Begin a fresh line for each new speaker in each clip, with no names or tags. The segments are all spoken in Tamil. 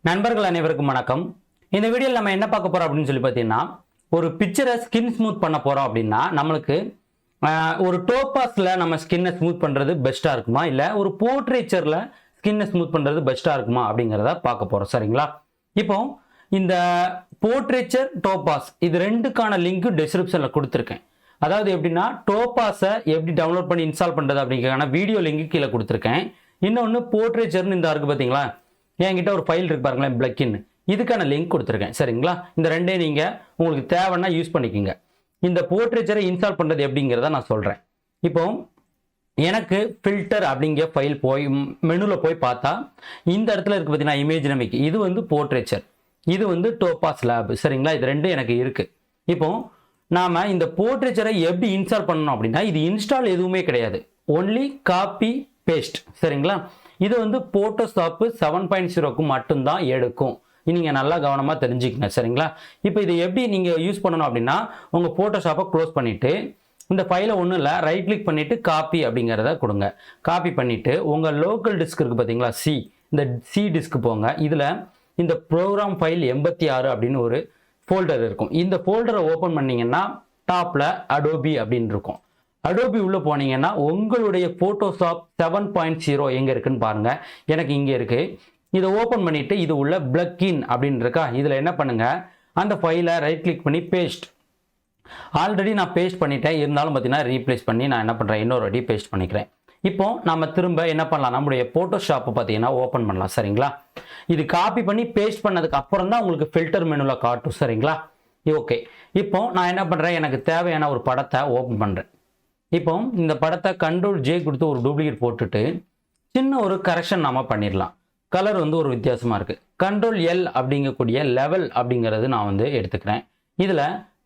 நண்பர்கள் அனைவருக்கும் வணக்கம். இந்த வீடியோவில் நம்ம என்ன பார்க்க போறோம் அப்படின்னு சொல்லி பார்த்தீங்கன்னா, ஒரு பிக்சரை ஸ்கின் ஸ்மூத் பண்ண போறோம் அப்படின்னா நம்மளுக்கு ஒரு டோபாஸ்ல நம்ம ஸ்கின்னை ஸ்மூத் பண்றது பெஸ்டா இருக்குமா, இல்ல ஒரு போர்ட்ரேச்சர்ல ஸ்கின்னை ஸ்மூத் பண்றது பெஸ்டா இருக்குமா அப்படிங்கிறத பார்க்க போறோம். சரிங்களா? இப்போ இந்த போர்ட்ரேச்சர் டோபாஸ் இது ரெண்டுக்கான லிங்க் டிஸ்கிரிப்ஷன்ல கொடுத்துருக்கேன். அதாவது எப்படின்னா, டோபாஸை எப்படி டவுன்லோட் பண்ணி இன்ஸ்டால் பண்றது அப்படிங்கிறதுக்கான வீடியோ லிங்க் கீழே கொடுத்துருக்கேன். இன்னொன்று போர்ட்ரேச்சர்னு இந்த இருக்கு பார்த்தீங்களா, என்கிட்ட ஒரு ஃபைல் இருக்கு பாருங்களேன், பிளக்கின், இதுக்கான லிங்க் கொடுத்துருக்கேன். சரிங்களா? இந்த ரெண்டே நீங்கள் உங்களுக்கு தேவைன்னா யூஸ் பண்ணிக்கோங்க. இந்த போர்ட்ரேச்சரை இன்ஸ்டால் பண்ணுறது எப்படிங்கிறத நான் சொல்கிறேன். இப்போ எனக்கு ஃபில்டர் அப்படிங்கிற ஃபைல் போய் மெனுவில் போய் பார்த்தா இந்த இடத்துல இருக்குது பார்த்தீங்கன்னா, இமேஜ் நமிக், இது வந்து போர்ட்ரேச்சர், இது வந்து டோபாஸ் லேப். சரிங்களா? இது ரெண்டும் எனக்கு இருக்குது. இப்போ நாம் இந்த போர்ட்ரேச்சரை எப்படி இன்ஸ்டால் பண்ணணும் அப்படின்னா, இது இன்ஸ்டால் எதுவுமே கிடையாது, ஒன்லி காப்பி பேஸ்ட். சரிங்களா? இது வந்து போட்டோஷாப் 7.0க்கு மட்டும்தான் எடுக்கும். நீங்கள் நல்லா கவனமாக தெரிஞ்சுக்கங்க. சரிங்களா? இப்போ இதை எப்படி நீங்கள் யூஸ் பண்ணணும் அப்படின்னா, உங்கள் போட்டோஷாப்பை க்ளோஸ் பண்ணிவிட்டு இந்த ஃபைலை ஒன்றும் இல்லை, ரைட் கிளிக் பண்ணிவிட்டு காப்பி அப்படிங்கிறத கொடுங்க. காப்பி பண்ணிவிட்டு உங்கள் லோக்கல் டிஸ்க் இருக்குது பார்த்தீங்களா, இந்த சி டிஸ்க் போங்க. இதில் இந்த ப்ரோக்ராம் ஃபைல் 86 அப்படின்னு ஒரு ஃபோல்டர் இருக்கும். இந்த ஃபோல்டரை ஓப்பன் பண்ணிங்கன்னா டாப்பில் அடோபி அப்படின்னு இருக்கும். அடோபி உள்ளே போனீங்கன்னா உங்களுடைய ஃபோட்டோஷாப் 7.0 எங்கே இருக்குன்னு பாருங்கள். எனக்கு இங்கே இருக்குது. இதை ஓப்பன் பண்ணிவிட்டு இது உள்ள பிளக்கின் அப்படின்னு இருக்கா, இதில் என்ன பண்ணுங்கள், அந்த ஃபைலை ரைட் கிளிக் பண்ணி பேஸ்ட். ஆல்ரெடி நான் பேஸ்ட் பண்ணிட்டேன், இருந்தாலும் பார்த்தீங்கன்னா ரீப்ளேஸ் பண்ணி நான் என்ன பண்ணுறேன், இன்னொரு வாட்டி பேஸ்ட் பண்ணிக்கிறேன். இப்போ நம்ம திரும்ப என்ன பண்ணலாம், நம்மளுடைய ஃபோட்டோஷாப்பை பார்த்தீங்கன்னா ஓப்பன் பண்ணலாம். சரிங்களா? இது காப்பி பண்ணி பேஸ்ட் பண்ணதுக்கு அப்புறம் தான் உங்களுக்கு ஃபில்டர் மெனுவில் காட்டும். சரிங்களா? ஓகே. இப்போ நான் என்ன பண்ணுறேன், எனக்கு தேவையான ஒரு படத்தை ஓப்பன் பண்ணுறேன். இப்போ இந்த படத்தை Ctrl+J கொடுத்து ஒரு டூப்ளிகேட் போட்டுட்டு சின்ன ஒரு கரெக்ஷன் நாம பண்ணிடலாம். கலர் வந்து ஒரு வித்தியாசமாக இருக்குது. Ctrl+L அப்படிங்கக்கூடிய லெவல் அப்படிங்கிறது நான் வந்து எடுத்துக்கிறேன். இதில்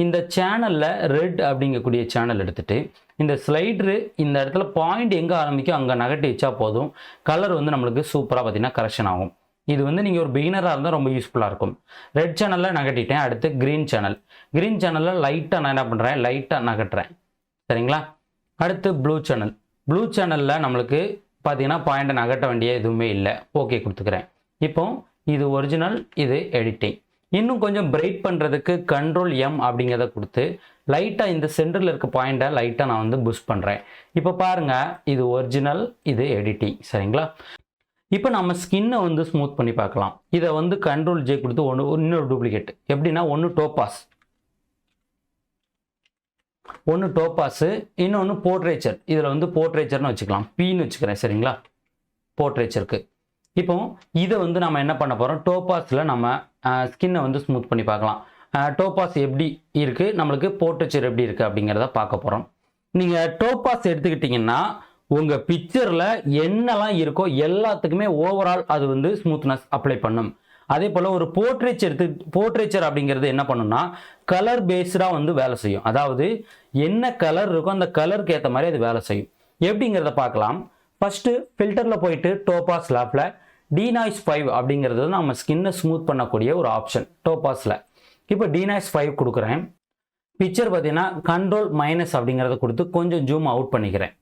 இந்த சேனலில் ரெட் அப்படிங்கக்கூடிய சேனல் எடுத்துட்டு இந்த ஸ்லைடரு இந்த இடத்துல பாயிண்ட் எங்கே ஆரம்பிக்கும் அங்கே நகட்டி வச்சா போதும், கலர் வந்து நம்மளுக்கு சூப்பராக பார்த்தீங்கன்னா கரெக்ஷன் ஆகும். இது வந்து நீங்கள் ஒரு பிகினராக இருந்தால் ரொம்ப யூஸ்ஃபுல்லாக இருக்கும். ரெட் சேனலில் நகட்டிட்டேன். அடுத்து க்ரீன் சேனலில் லைட்டாக நான் என்ன பண்ணுறேன், லைட்டாக நகட்டுறேன். சரிங்களா? அடுத்து ப்ளூ சேனலில் நம்மளுக்கு பார்த்தீங்கன்னா பாயிண்ட்டை நகட்ட வேண்டிய எதுவுமே இல்லை. ஓகே கொடுத்துக்கிறேன். இப்போ இது ஒரிஜினல், இது எடிட்டிங். இன்னும் கொஞ்சம் பிரைட் பண்ணுறதுக்கு Ctrl+M அப்படிங்கிறத கொடுத்து லைட்டாக இந்த சென்டரில் இருக்க பாயிண்ட்டை லைட்டாக நான் வந்து புஷ் பண்ணுறேன். இப்போ பாருங்கள், இது ஒரிஜினல், இது எடிட்டிங். சரிங்களா? இப்போ நம்ம ஸ்கின்னை வந்து ஸ்மூத் பண்ணி பார்க்கலாம். இதை வந்து Ctrl+J கொடுத்து இன்னொரு டூப்ளிகேட், எப்படின்னா ஒன்று டோபாஸு, இன்னொன்று போர்ட்ரேச்சர். இதில் வந்து போர்ட்ரேச்சர்னு வச்சுக்கலாம், பீன்னு வச்சுக்கிறேன். சரிங்களா? போர்ட்ரேச்சருக்கு. இப்போ இதை வந்து நம்ம என்ன பண்ண போகிறோம், டோபாஸில் நம்ம ஸ்கின்னை வந்து ஸ்மூத் பண்ணி பார்க்கலாம். டோபாஸ் எப்படி இருக்குது, நம்மளுக்கு போர்ட்ரேச்சர் எப்படி இருக்குது அப்படிங்கிறத பார்க்க போகிறோம். நீங்கள் டோபாஸ் எடுத்துக்கிட்டிங்கன்னா உங்கள் பிக்சரில் என்னெல்லாம் இருக்கோ எல்லாத்துக்குமே ஓவரால் அது வந்து ஸ்மூத்னஸ் அப்ளை பண்ணும். அதே போல் ஒரு போர்ட்ரேச்சர் அப்படிங்கிறது என்ன பண்ணுன்னா கலர் பேஸ்டாக வந்து வேலை செய்யும். அதாவது என்ன கலர் இருக்கோ அந்த கலருக்கு ஏற்ற மாதிரி அது வேலை செய்யும். எப்படிங்கிறத பார்க்கலாம். ஃபஸ்ட்டு ஃபில்டரில் போயிட்டு டோபாஸ் லேப்பில் டீநாய்ஸ் 5 அப்படிங்கிறது நம்ம ஸ்கின்னை ஸ்மூத் பண்ணக்கூடிய ஒரு ஆப்ஷன் டோபாஸில். இப்போ டீநாய்ஸ் 5 கொடுக்குறேன். பிக்சர் பார்த்தீங்கன்னா Ctrl- அப்படிங்கிறத கொடுத்து கொஞ்சம் ஜூம் அவுட் பண்ணிக்கிறேன்.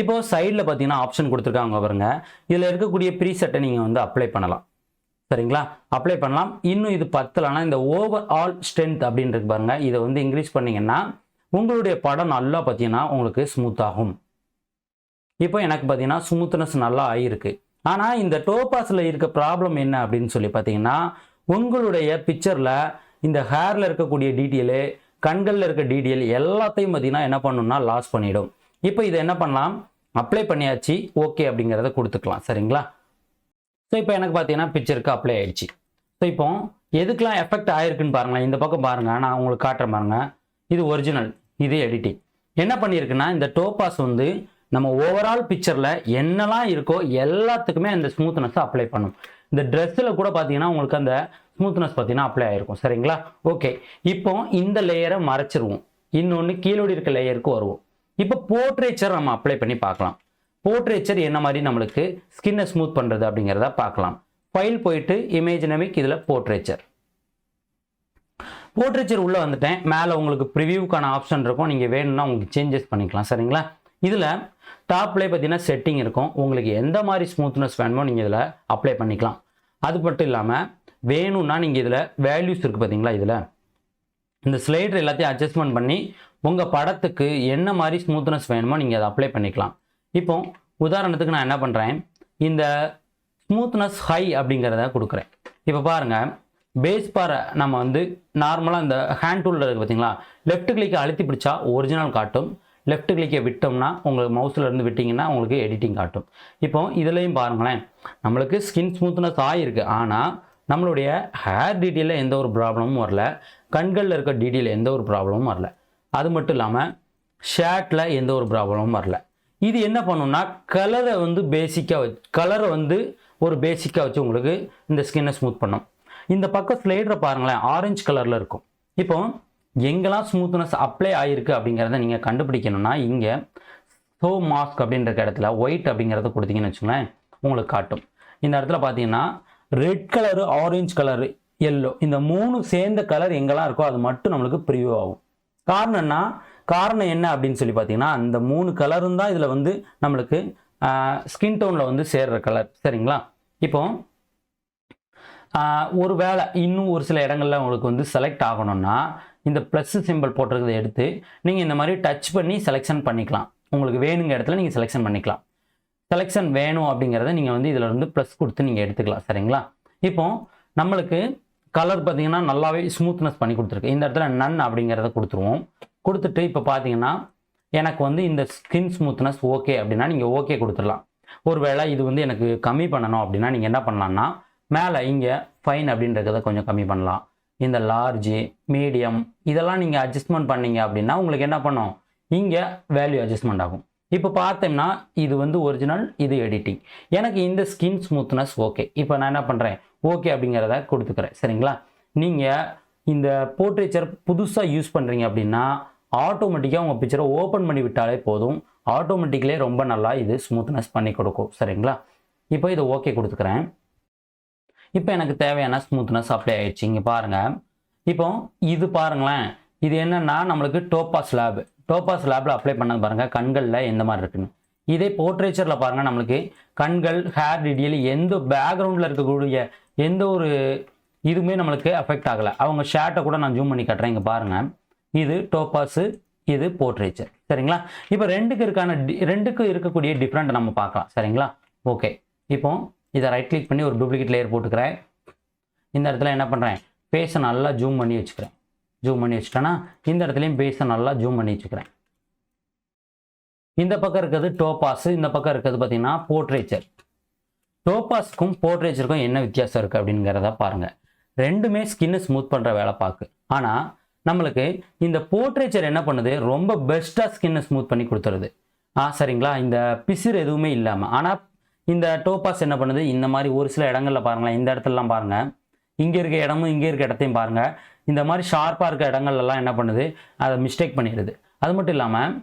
இப்போ சைடில் பார்த்தீங்கன்னா ஆப்ஷன் கொடுத்துருக்காங்க பாருங்க. இதில் இருக்கக்கூடிய ப்ரீசெட்டை நீங்கள் வந்து அப்ளை பண்ணலாம். சரிங்களா? அப்ளை பண்ணலாம். இன்னும் இது பத்தலைன்னா இந்த ஓவர் ஆல் ஸ்ட்ரென்த் அப்படின்னு இருக்கு பாருங்க, இதை வந்து இன்க்ரீஸ் பண்ணிங்கன்னா உங்களுடைய படம் நல்லா பார்த்தீங்கன்னா உங்களுக்கு ஸ்மூத் ஆகும். இப்போ எனக்கு பார்த்தீங்கன்னா ஸ்மூத்னஸ் நல்லா ஆகிருக்கு. ஆனால் இந்த டோபாஸில் இருக்க ப்ராப்ளம் என்ன அப்படின்னு சொல்லி பார்த்தீங்கன்னா, உங்களுடைய பிக்சரில் இந்த ஹேரில் இருக்கக்கூடிய டீட்டெயிலு, கண்களில் இருக்க டீட்டெயில் எல்லாத்தையும் பார்த்தீங்கன்னா என்ன பண்ணணும்னா லாஸ் பண்ணிடும். இப்போ இதை என்ன பண்ணலாம், அப்ளை பண்ணியாச்சு, ஓகே அப்படிங்கிறத கொடுத்துக்கலாம். சரிங்களா? ஸோ இப்போ எனக்கு பார்த்தீங்கன்னா பிக்சருக்கு அப்ளை ஆயிடுச்சு. ஸோ இப்போ எதுக்கெலாம் எஃபெக்ட் ஆயிருக்குன்னு பாருங்களேன். இந்த பக்கம் பாருங்கள், நான் உங்களுக்கு காட்டுறேன் பாருங்கள். இது ஒரிஜினல், இது எடிட்டிங். என்ன பண்ணியிருக்குன்னா இந்த டோபாஸ் வந்து நம்ம ஓவரால் பிக்சரில் என்னெல்லாம் இருக்கோ எல்லாத்துக்குமே அந்த ஸ்மூத்னஸை அப்ளை பண்ணும். இந்த ட்ரெஸ்ஸில் கூட பார்த்தீங்கன்னா உங்களுக்கு அந்த ஸ்மூத்னஸ் பார்த்தீங்கன்னா அப்ளை ஆகிருக்கும். சரிங்களா? ஓகே. இப்போ இந்த லேயரை மறைச்சிருவோம், இன்னொன்று கீழோடி இருக்க லேயருக்கு வருவோம். இப்போ போர்ட்ரேச்சர் நம்ம அப்ளை பண்ணி பார்க்கலாம். போர்ட்ரேச்சர் என்ன மாதிரி நம்மளுக்கு ஸ்கின்னை ஸ்மூத் பண்ணுறது அப்படிங்கிறத பார்க்கலாம். ஃபைல் போயிட்டு இமேஜ் நமிக், இதில் போர்ட்ரேச்சர் உள்ளே வந்துட்டேன். மேலே உங்களுக்கு ப்ரிவியூக்கான ஆப்ஷன் இருக்கும், நீங்கள் வேணும்னா உங்களுக்கு சேஞ்சஸ் பண்ணிக்கலாம். சரிங்களா? இதில் டாப்லேயே பார்த்தீங்கன்னா செட்டிங் இருக்கும். உங்களுக்கு எந்த மாதிரி ஸ்மூத்னஸ் வேணுமோ நீங்கள் இதில் அப்ளை பண்ணிக்கலாம். அது மட்டும் இல்லாமல் வேணும்னா நீங்கள் இதில் வேல்யூஸ் இருக்குது பார்த்தீங்களா, இதில் இந்த ஸ்லைடர் எல்லாத்தையும் அட்ஜஸ்ட்மெண்ட் பண்ணி உங்கள் படத்துக்கு என்ன மாதிரி ஸ்மூத்னஸ் வேணுமோ நீங்கள் அதை அப்ளை பண்ணிக்கலாம். இப்போ உதாரணத்துக்கு நான் என்ன பண்ணுறேன், இந்த ஸ்மூத்னஸ் ஹை அப்படிங்கிறத கொடுக்குறேன். இப்போ பாருங்கள், பேஸ் பாரை நம்ம வந்து நார்மலாக இந்த ஹேண்ட் டூலில் இருக்குது பார்த்தீங்களா, லெஃப்ட் கிளிக்கை அழுத்தி பிடிச்சா ஒரிஜினல் காட்டும், லெஃப்ட் கிளிக்கை விட்டோம்னா உங்களுக்கு மவுஸில் இருந்து விட்டிங்கன்னா உங்களுக்கு எடிட்டிங் காட்டும். இப்போ இதுலேயும் பாருங்களேன், நம்மளுக்கு ஸ்கின் ஸ்மூத்னஸ் ஆகிருக்கு, ஆனால் நம்மளுடைய ஹேர் டீட்டெயிலில் எந்த ஒரு ப்ராப்ளமும் வரல, கண்களில் இருக்க டீட்டெயில் எந்த ஒரு ப்ராப்ளமும் வரல, அது மட்டும் இல்லாமல் ஷேர்ட்டில் எந்த ஒரு ப்ராப்ளமும் வரல. இது என்ன பண்ணுன்னா கலரை வந்து கலரை வந்து ஒரு பேசிக்காக வச்சு உங்களுக்கு இந்த ஸ்கின்னை ஸ்மூத் பண்ணும். இந்த பக்கம் ஸ்லைடரை பாருங்களேன், ஆரஞ்சு கலரில் இருக்கும். இப்போ எங்கெல்லாம் ஸ்மூத்னஸ் அப்ளை ஆகிருக்கு அப்படிங்கிறத நீங்கள் கண்டுபிடிக்கணும்னா இங்கே ஷோ மாஸ்க் அப்படின்ற இடத்துல ஒயிட் அப்படிங்கிறத கொடுத்தீங்கன்னு வச்சுங்களேன், உங்களுக்கு காட்டும். இந்த இடத்துல பார்த்தீங்கன்னா red colour, orange colour, yellow, இந்த 3 சேர்ந்த கலர் எங்கெல்லாம் இருக்கோ அது மட்டும் நம்மளுக்கு ப்ரிவியூ ஆகும். காரணம் என்ன அப்படின்னு சொல்லி பார்த்தீங்கன்னா, அந்த 3 கலரும் தான் இதில் வந்து நம்மளுக்கு ஸ்கின் டோனில் வந்து சேர்ற கலர். சரிங்களா? இப்போ ஒரு வேளை இன்னும் ஒரு சில இடங்களில் உங்களுக்கு வந்து செலக்ட் ஆகணும்னா இந்த ப்ளஸ் சிம்பிள் போட்டிருக்கிறத எடுத்து நீங்கள் இந்த மாதிரி டச் பண்ணி செலெக்ஷன் பண்ணிக்கலாம். உங்களுக்கு வேணுங்க இடத்துல நீங்கள் செலெக்ஷன் பண்ணிக்கலாம். செலெக்ஷன் வேணும் அப்படிங்கிறத நீங்கள் வந்து இதில் வந்து ப்ளஸ் கொடுத்து நீங்கள் எடுத்துக்கலாம். சரிங்களா? இப்போ நம்மளுக்கு கலர் பார்த்தீங்கன்னா நல்லாவே ஸ்மூத்னஸ் பண்ணி கொடுத்துருக்கு. இந்த இடத்துல நன் அப்படிங்கிறத கொடுத்துருவோம். கொடுத்துட்டு இப்போ பார்த்தீங்கன்னா எனக்கு வந்து இந்த ஸ்கின் ஸ்மூத்னஸ் ஓகே அப்படின்னா நீங்கள் ஓகே கொடுத்துடலாம். ஒருவேளை இது வந்து எனக்கு கம்மி பண்ணணும் அப்படின்னா நீங்கள் என்ன பண்ணலான்னா மேலே இங்கே ஃபைன் அப்படின்றத கொஞ்சம் கம்மி பண்ணலாம். இந்த லார்ஜு, மீடியம் இதெல்லாம் நீங்கள் அட்ஜஸ்ட்மெண்ட் பண்ணீங்க அப்படின்னா உங்களுக்கு என்ன பண்ணும், இங்கே வேல்யூ அட்ஜஸ்ட்மெண்ட் ஆகும். இப்போ பார்த்தோம்னா இது வந்து ஒரிஜினல், இது எடிட்டிங். எனக்கு இந்த ஸ்கின் ஸ்மூத்னஸ் ஓகே. இப்போ நான் என்ன பண்ணுறேன், ஓகே அப்படிங்கிறத கொடுத்துக்கிறேன். சரிங்களா? நீங்கள் இந்த போர்ட்ரேச்சர் புதுசாக யூஸ் பண்ணுறீங்க அப்படின்னா ஆட்டோமேட்டிக்காக உங்கள் பிக்சரை ஓப்பன் பண்ணி விட்டாலே போதும், ஆட்டோமேட்டிக்லேயே ரொம்ப நல்லா இது ஸ்மூத்னஸ் பண்ணி கொடுக்கும். சரிங்களா? இப்போ இதை ஓகே கொடுத்துக்கிறேன். இப்போ எனக்கு தேவையான ஸ்மூத்னஸ் அப்ளை ஆயிடுச்சு. இங்கே பாருங்கள், இப்போ இது பாருங்களேன், இது என்னென்னா நம்மளுக்கு டோபாஸ் லேபில் அப்ளை பண்ணது பாருங்கள், கண்களில் எந்த மாதிரி இருக்குன்னு. இதே போர்ட்ரேச்சரில் பாருங்கள், நம்மளுக்கு கண்கள், ஹேர் டீட்டெயில், எந்த பேக்ரவுண்டில் இருக்கக்கூடிய எந்த ஒரு இதுவுமே நம்மளுக்கு அஃபெக்ட் ஆகலை. அவங்க ஷேர்ட்டை கூட நான் ஜூம் பண்ணி காட்டுறேன். இங்கே பாருங்கள், இது டோபாஸு, இது போர்ட்ரேச்சர். சரிங்களா? இப்போ ரெண்டுக்கு இருக்கக்கூடிய டிஃப்ரெண்ட் நம்ம பார்க்கலாம். சரிங்களா? ஓகே. இப்போ இதை ரைட் கிளிக் பண்ணி ஒரு டூப்ளிகேட் லேயர் போட்டுக்கிறேன். இந்த இடத்துல என்ன பண்ணுறேன், ஃபேஸை நல்லா ஜூம் பண்ணி வச்சுக்கிறேன். ஜூம் பண்ணி வச்சுட்டேன்னா இந்த இடத்துலையும் ஃபேஸை நல்லா ஜூம் பண்ணி வச்சுக்கிறேன். இந்த பக்கம் இருக்கிறது டோபாஸு, இந்த பக்கம் இருக்கிறது பார்த்தீங்கன்னா போர்ட்ரேச்சர். டோபாஸுக்கும் போர்ட்ரேச்சருக்கும் என்ன வித்தியாசம் இருக்குது அப்படிங்கிறத பாருங்கள். ரெண்டுமே ஸ்கின்னை ஸ்மூத் பண்ணுற வேலை பார்க்கு. ஆனால் நம்மளுக்கு இந்த போர்ட்ரேச்சர் என்ன பண்ணுது, ரொம்ப பெஸ்ட்டாக ஸ்கின்னை ஸ்மூத் பண்ணி கொடுத்துருது. சரிங்களா? இந்த பிசிறு எதுவுமே இல்லாமல். ஆனால் இந்த டோபாஸ் என்ன பண்ணுது, இந்த மாதிரி ஒரு சில இடங்களில் பாருங்களேன், இந்த இடத்துலலாம் பாருங்கள், இங்கே இருக்க இடமும் இங்கே இருக்க இடத்தையும் பாருங்கள், இந்த மாதிரி ஷார்ப்பாக இருக்க இடங்கள்லாம் என்ன பண்ணுது, அதை மிஸ்டேக் பண்ணிடுது. அது மட்டும் இல்லாமல்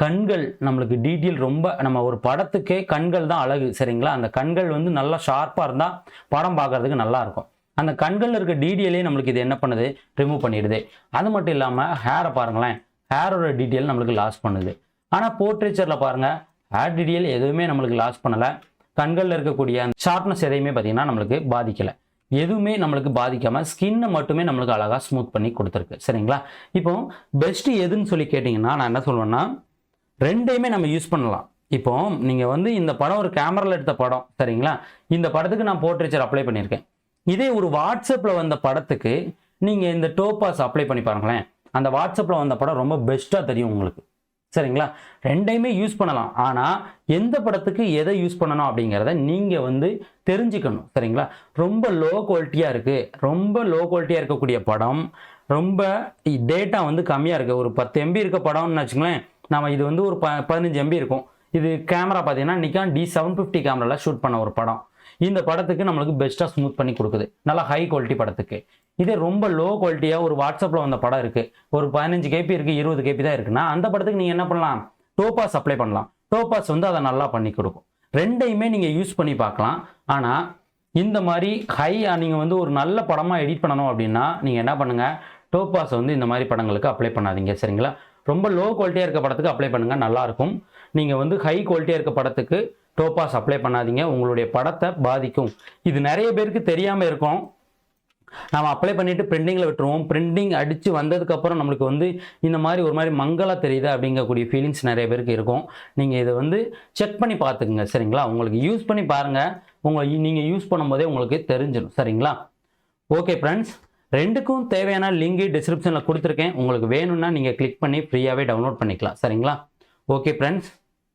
கண்கள் நம்மளுக்கு டீட்டெயில் ரொம்ப, நம்ம ஒரு படத்துக்கே கண்கள் தான் அழகு. சரிங்களா? அந்த கண்கள் வந்து நல்லா ஷார்ப்பாக இருந்தால் படம் பார்க்குறதுக்கு நல்லாயிருக்கும். அந்த கண்களில் இருக்க டீட்டெயிலே நம்மளுக்கு இது என்ன பண்ணுது, ரிமூவ் பண்ணிடுது. அது மட்டும் இல்லாமல் ஹேரை பாருங்களேன், ஹேரோட டீட்டெயில் நம்மளுக்கு லாஸ் பண்ணுது. ஆனால் போர்ட்ரேச்சரில் பாருங்கள், ஹேர் டீட்டெயில் எதுவுமே நம்மளுக்கு லாஸ் பண்ணலை. கண்களில் இருக்கக்கூடிய ஷார்ப்னஸ் எதையுமே பார்த்தீங்கன்னா நம்மளுக்கு பாதிக்கலை. எதுவுமே நம்மளுக்கு பாதிக்காமல் ஸ்கின்னை மட்டுமே நம்மளுக்கு அழகாக ஸ்மூத் பண்ணி கொடுத்துருக்கு. சரிங்களா? இப்போ பெஸ்ட்டு எதுன்னு சொல்லி கேட்டிங்கன்னா நான் என்ன சொல்லுவேன்னா, ரெண்டையுமே நம்ம யூஸ் பண்ணலாம். இப்போ நீங்கள் வந்து இந்த படம் ஒரு கேமராவில் எடுத்த படம். சரிங்களா? இந்த படத்துக்கு நான் போர்ட்ரேச்சர் அப்ளை பண்ணியிருக்கேன். இதே ஒரு வாட்ஸ்அப்பில் வந்த படத்துக்கு நீங்கள் இந்த டோபாஸ் அப்ளை பண்ணி பாருங்களேன், அந்த வாட்ஸ்அப்பில் வந்த படம் ரொம்ப பெஸ்ட்டாக தெரியும் உங்களுக்கு. சரிங்களா? ரெண்டையுமே யூஸ் பண்ணலாம். ஆனால் எந்த படத்துக்கு எதை யூஸ் பண்ணணும் அப்படிங்கிறத நீங்கள் வந்து தெரிஞ்சுக்கணும். சரிங்களா? ரொம்ப லோ குவாலிட்டியாக இருக்குது, ரொம்ப லோ குவாலிட்டியாக இருக்கக்கூடிய படம், ரொம்ப டேட்டா வந்து கம்மியாக இருக்குது, ஒரு 10 MB இருக்க படம்னு வச்சுங்களேன், நம்ம இது வந்து ஒரு 15 MB இருக்கும். இது கேமரா பார்த்தீங்கன்னா நிக்கான் D750 கேமராவில் ஷூட் பண்ண ஒரு படம். இந்த படத்துக்கு நம்மளுக்கு பெஸ்ட்டாக ஸ்மூத் பண்ணி கொடுக்குது, நல்லா ஹை குவாலிட்டி படத்துக்கு. இதே ரொம்ப லோ குவாலிட்டியாக ஒரு வாட்ஸ்அப்பில் வந்த படம் இருக்குது, ஒரு 15 KB இருக்குது, 20 KB தான் இருக்குன்னா அந்த படத்துக்கு நீங்கள் என்ன பண்ணலாம், டோபாஸ் அப்ளை பண்ணலாம். டோபாஸ் வந்து அதை நல்லா பண்ணி கொடுக்கும். ரெண்டையுமே நீங்கள் யூஸ் பண்ணி பார்க்கலாம். ஆனால் இந்த மாதிரி நீங்கள் வந்து ஒரு நல்ல படமாக எடிட் பண்ணணும் அப்படின்னா நீங்கள் என்ன பண்ணுங்கள், டோபாஸ் வந்து இந்த மாதிரி படங்களுக்கு அப்ளை பண்ணாதீங்க. சரிங்களா? ரொம்ப லோ குவாலிட்டியாக இருக்க படத்துக்கு அப்ளை பண்ணுங்கள், நல்லாயிருக்கும். நீங்கள் வந்து ஹை குவாலிட்டியாக இருக்க படத்துக்கு டோபாஸ் அப்ளை பண்ணாதீங்க, உங்களுடைய படத்தை பாதிக்கும். இது நிறைய பேருக்கு தெரியாமல் இருக்கும். நம்ம அப்ளை பண்ணிட்டு பிரிண்டிங்கில் விட்டுருவோம். பிரிண்டிங் அடித்து வந்ததுக்கப்புறம் நம்மளுக்கு வந்து இந்த மாதிரி ஒரு மாதிரி மங்கலாக தெரியுது அப்படிங்கக்கூடிய ஃபீலிங்ஸ் நிறைய பேருக்கு இருக்கும். நீங்கள் இதை வந்து செக் பண்ணி பார்த்துக்குங்க சரிங்களா. உங்களுக்கு யூஸ் பண்ணி பாருங்கள், நீங்கள் யூஸ் பண்ணும்போதே உங்களுக்கு தெரிஞ்சிடும் சரிங்களா. ஓகே ஃப்ரெண்ட்ஸ், ரெண்டுக்கும் தேவையான லிங்க் டிஸ்கிரிப்ஷனில் கொடுத்துருக்கேன். உங்களுக்கு வேணும்னா நீங்கள் கிளிக் பண்ணி ஃப்ரீயாகவே டவுன்லோட் பண்ணிக்கலாம் சரிங்களா. Okay friends.